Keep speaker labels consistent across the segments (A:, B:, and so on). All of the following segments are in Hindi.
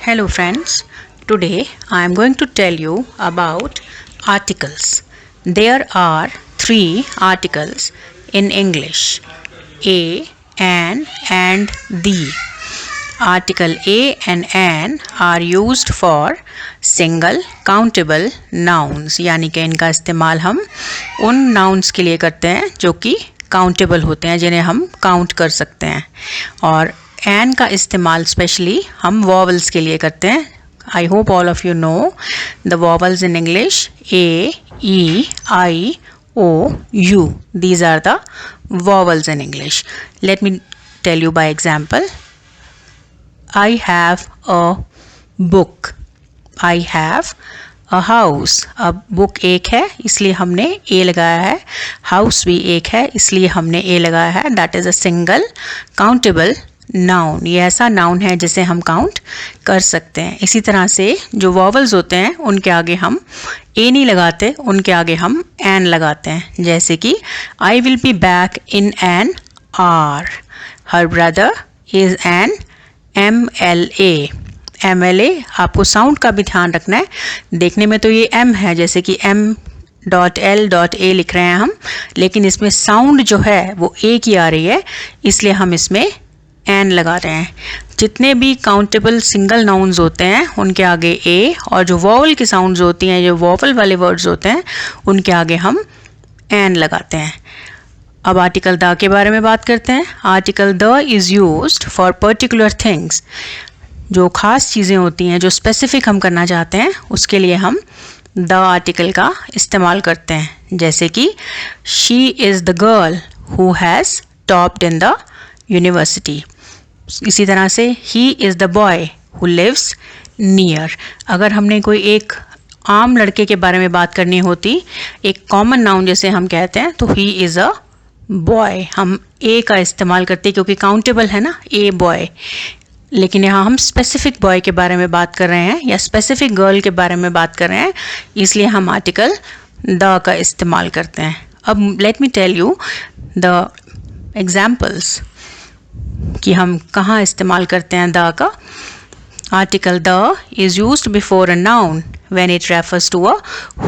A: Hello friends, today I am going to tell you about articles. There are three articles in English: a, an and the. Article a and an are used for single countable nouns, यानी कि इनका इस्तेमाल हम उन nouns के लिए करते हैं जो कि countable होते हैं, जिन्हें हम count कर सकते हैं. और एन का इस्तेमाल स्पेशली हम वॉवल्स के लिए करते हैं. I hope all of you know the vowels in English: A, E, I, O, U. These are the vowels in English. Let me tell you by example. I have a book. I have a house. अब बुक एक है इसलिए हमने ए लगाया है, हाउस भी एक है इसलिए हमने ए लगाया है. That is a single countable noun. ये ऐसा नाउन है जिसे हम काउंट कर सकते हैं. इसी तरह से जो वॉवल्स होते हैं उनके आगे हम ए नहीं लगाते, उनके आगे हम एन लगाते हैं. जैसे कि I will be back in an hour. Her brother is an MLA. MLA आपको साउंड का भी ध्यान रखना है. देखने में तो ये M है, जैसे कि M.L.A लिख रहे हैं हम, लेकिन इसमें साउंड जो है वो A की आ रही है, इसलिए हम इसमें एन लगा रहे हैं. जितने भी काउंटेबल सिंगल नाउन्स होते हैं उनके आगे ए, और जो वॉवल की साउंड्स होती हैं, जो वॉवल वाले वर्ड्स होते हैं, उनके आगे हम एन लगाते हैं. अब आर्टिकल द के बारे में बात करते हैं. Article the is used for particular things. जो ख़ास चीज़ें होती हैं, जो स्पेसिफिक हम करना चाहते हैं, उसके लिए हम द आर्टिकल का इस्तेमाल करते हैं. जैसे कि she is the girl who has topped in the university. इसी तरह से ही is the boy who lives near. अगर हमने कोई एक आम लड़के के बारे में बात करनी होती, एक कॉमन नाउन जैसे हम कहते हैं, तो ही इज़ अ बॉय. हम ए का इस्तेमाल करते हैं क्योंकि काउंटेबल है ना, ए बॉय. लेकिन यहाँ हम स्पेसिफिक बॉय के बारे में बात कर रहे हैं या स्पेसिफिक गर्ल के बारे में बात कर रहे हैं, इसलिए हम आर्टिकल द का इस्तेमाल करते हैं. अब let me tell you the examples कि हम कहाँ इस्तेमाल करते हैं द का. Article the is used before a noun when it refers to a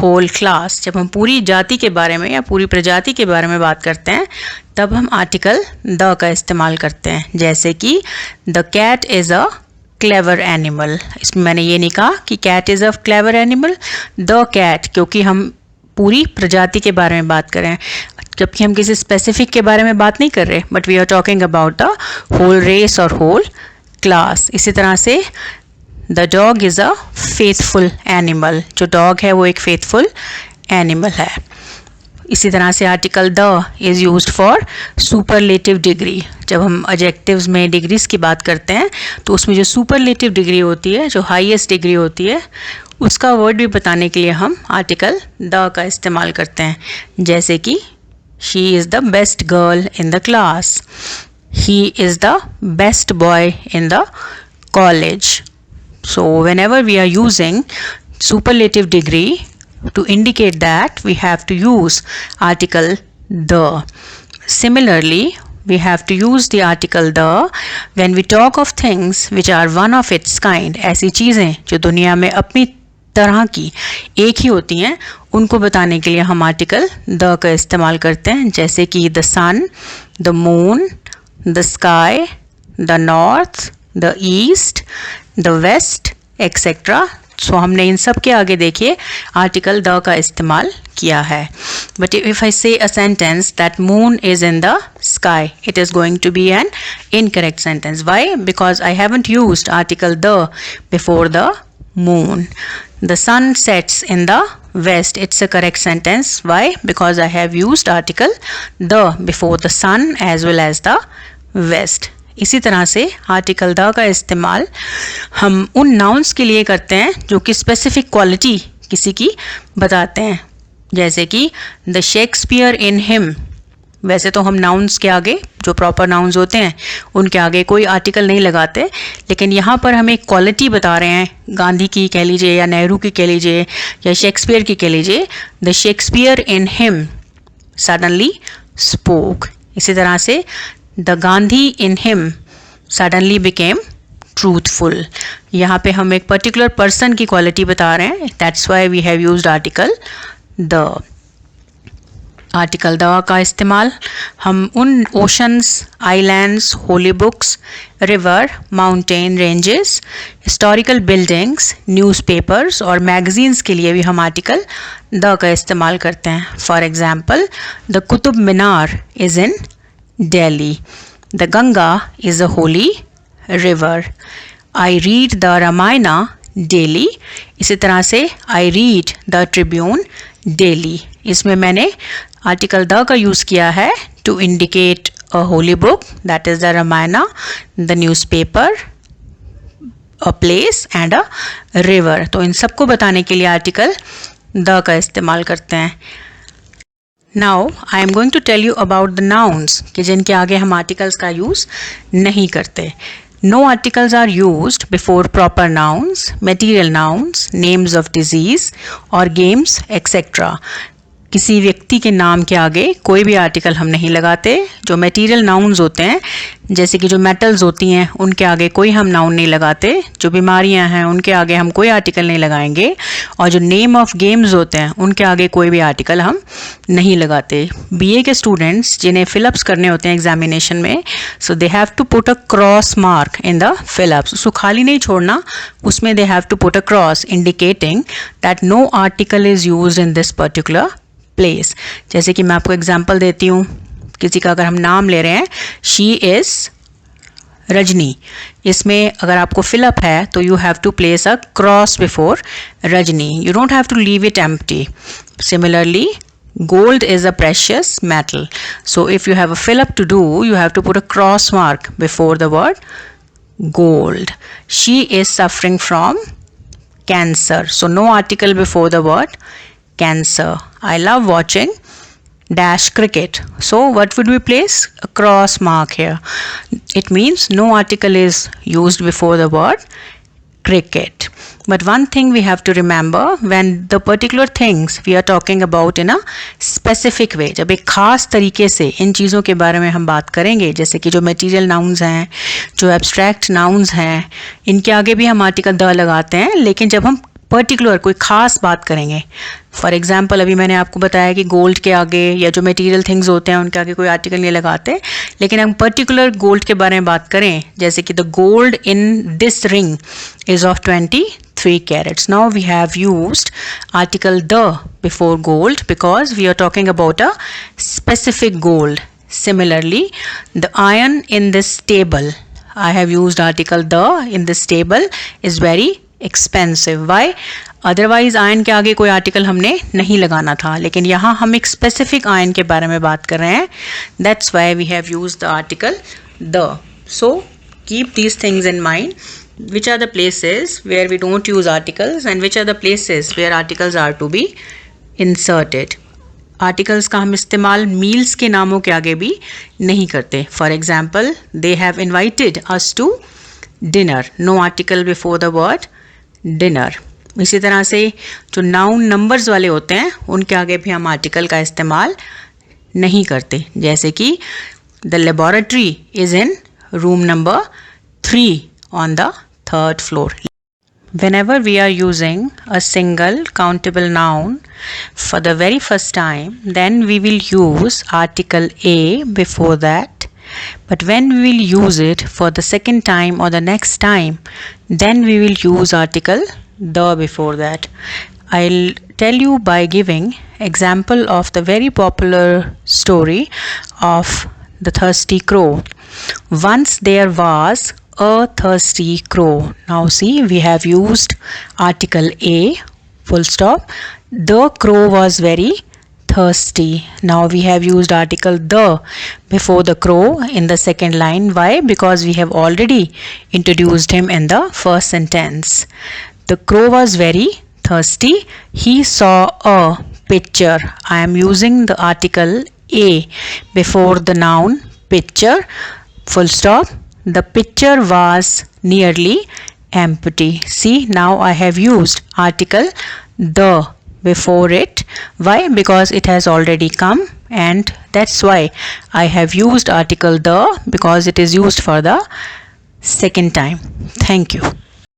A: whole class. जब हम पूरी जाति के बारे में या पूरी प्रजाति के बारे में बात करते हैं, तब हम आर्टिकल द का इस्तेमाल करते हैं. जैसे कि the cat is a clever animal. इसमें मैंने ये नहीं कहा कि cat is a clever animal. The cat, क्योंकि हम पूरी प्रजाति के बारे में बात कर रहे हैं, जबकि हम किसी स्पेसिफिक के बारे में बात नहीं कर रहे, but we are talking about the whole race और होल क्लास. इसी तरह से the dog is a faithful animal. जो डॉग है वो एक फेथफुल एनिमल है. इसी तरह से article the is used for superlative degree. जब हम एडजेक्टिव्स में डिग्रीज की बात करते हैं, तो उसमें जो सुपरलेटिव डिग्री होती है, जो हाईएस्ट डिग्री होती है, उसका वर्ड भी बताने के लिए हम आर्टिकल द का इस्तेमाल करते हैं. जैसे कि she is the best girl in the class. He is the best boy in the college. So whenever we are using superlative degree to indicate that, we have to use article the. Similarly, we have to use the article the when we talk of things which are one of its kind. ऐसी चीज़ें जो दुनिया में अपनी तरह की एक ही होती हैं, उनको बताने के लिए हम आर्टिकल द का इस्तेमाल करते हैं. जैसे कि the sun, the moon, the sky, the north, the east, the west, etcetera. So हमने इन सब के आगे देखिए आर्टिकल द का इस्तेमाल किया है. But if I say a sentence that moon is in the sky, it is going to be an incorrect sentence. Why? Because I haven't used article the before the moon. The sun sets in the west. It's a correct sentence. Why? Because I have used article the before the sun as well as the west. इसी तरह से आर्टिकल द का इस्तेमाल हम उन नाउन्स के लिए करते हैं जो कि स्पेसिफिक क्वालिटी किसी की बताते हैं. जैसे कि द शेक्सपियर इन हिम. वैसे तो हम नाउन्स के आगे, जो प्रॉपर नाउन्स होते हैं, उनके आगे कोई आर्टिकल नहीं लगाते, लेकिन यहाँ पर हम एक क्वालिटी बता रहे हैं, गांधी की कह लीजिए या नेहरू की कह लीजिए या शेक्सपियर की कह लीजिए. The Shakespeare in him suddenly spoke. इसी तरह से the Gandhi in him suddenly became truthful. यहाँ पे हम एक particular person की quality बता रहे हैं. That's why we have used article the. Article the का इस्तेमाल हम उन oceans, islands, holy books, river, mountain ranges, historical buildings, newspapers और मैगजीन्स के लिए भी हम आर्टिकल द का इस्तेमाल करते हैं. For example, the Qutub Minar is in Delhi. The Ganga is a holy river. I read the Ramayana daily. इसी तरह से I read the Tribune daily. इसमें मैंने आर्टिकल द का यूज़ किया है to indicate a holy book, that is the Ramayana, the newspaper, a place and a river. तो इन सबको बताने के लिए आर्टिकल द का इस्तेमाल करते हैं. Now I am going to tell you about the nouns कि जिनके आगे हम आर्टिकल्स का यूज़ नहीं करते. No articles are used before proper nouns, material nouns, names of disease or games, etc. किसी व्यक्ति के नाम के आगे कोई भी आर्टिकल हम नहीं लगाते. जो मटेरियल नाउन्स होते हैं, जैसे कि जो मेटल्स होती हैं, उनके आगे कोई हम नाउन नहीं लगाते. जो बीमारियां हैं, उनके आगे हम कोई आर्टिकल नहीं लगाएंगे. और जो नेम ऑफ गेम्स होते हैं, उनके आगे कोई भी आर्टिकल हम नहीं लगाते. बीए के स्टूडेंट्स जिन्हें फिलअप्स करने होते हैं एग्जामिनेशन में, so they have to put a cross mark in the fill ups. उसको खाली नहीं छोड़ना, उसमें they have to put a cross indicating that no article is used in this particular place. जैसे कि मैं आपको एग्जांपल देती हूँ. किसी का अगर हम नाम ले रहे हैं, शी इज़ रजनी, इसमें अगर आपको फिलअप है तो you have to place a cross before Rajni. You don't have to leave it empty. Similarly, gold is a precious metal. So if you have a fill up to do, you have to put a cross mark before the word gold. She is suffering from cancer. So no article before the word cancer. I love watching dash cricket. So what would we place? A cross mark here. It means no article is used before the word cricket. But one thing we have to remember, when the particular things we are talking about in a specific way, जब एक खास तरीके से इन चीज़ों के बारे में हम बात करेंगे, जैसे कि जो मटेरियल नाउन्स हैं, जो एब्स्ट्रैक्ट नाउन्स हैं, इनके आगे भी हम आर्टिकल द लगाते हैं. लेकिन जब हम पर्टिकुलर कोई ख़ास बात करेंगे, फॉर एग्जांपल अभी मैंने आपको बताया कि गोल्ड के आगे या जो मटेरियल थिंग्स होते हैं उनके आगे कोई आर्टिकल नहीं लगाते. लेकिन हम पर्टिकुलर गोल्ड के बारे में बात करें, जैसे कि the gold in this ring is of 23 carats. Now we have used article the before gold because we are talking about a specific gold. Similarly, the iron in this table, I have used article the in this table is very expensive. Why? Otherwise ion के आगे कोई आर्टिकल हमने नहीं लगाना था, लेकिन यहाँ हम एक स्पेसिफिक आयन के बारे में बात कर रहे हैं. That's why we have use the article the. So keep these things in mind. Which are the places where we don't use articles and which are the places where articles are to be inserted. Articles का हम इस्तेमाल मील्स के नामों के आगे भी नहीं करते. For example, they have invited us to dinner. No article before the word dinner. इसी तरह से जो नाउन नंबर्स वाले होते हैं उनके आगे भी हम आर्टिकल का इस्तेमाल नहीं करते. जैसे कि the laboratory is in room number 3 on the 3rd floor. Whenever we are using a single countable noun for the very first time, then we will use article a before that. But when we will use it for the second time or the next time, then we will use article the before that. I'll tell you by giving example of the very popular story of the thirsty crow. Once there was a thirsty crow. Now see, we have used article a, full stop. The crow was very thirsty. Now we have used article the before the crow in the second line. Why? Because we have already introduced him in the first sentence. The crow was very thirsty. He saw a picture. I am using the article a before the noun picture, full stop. The picture was nearly empty. See, now I have used article the before it. Why? Because it has already come, and that's why I have used article the, because it is used for the second time. Thank you.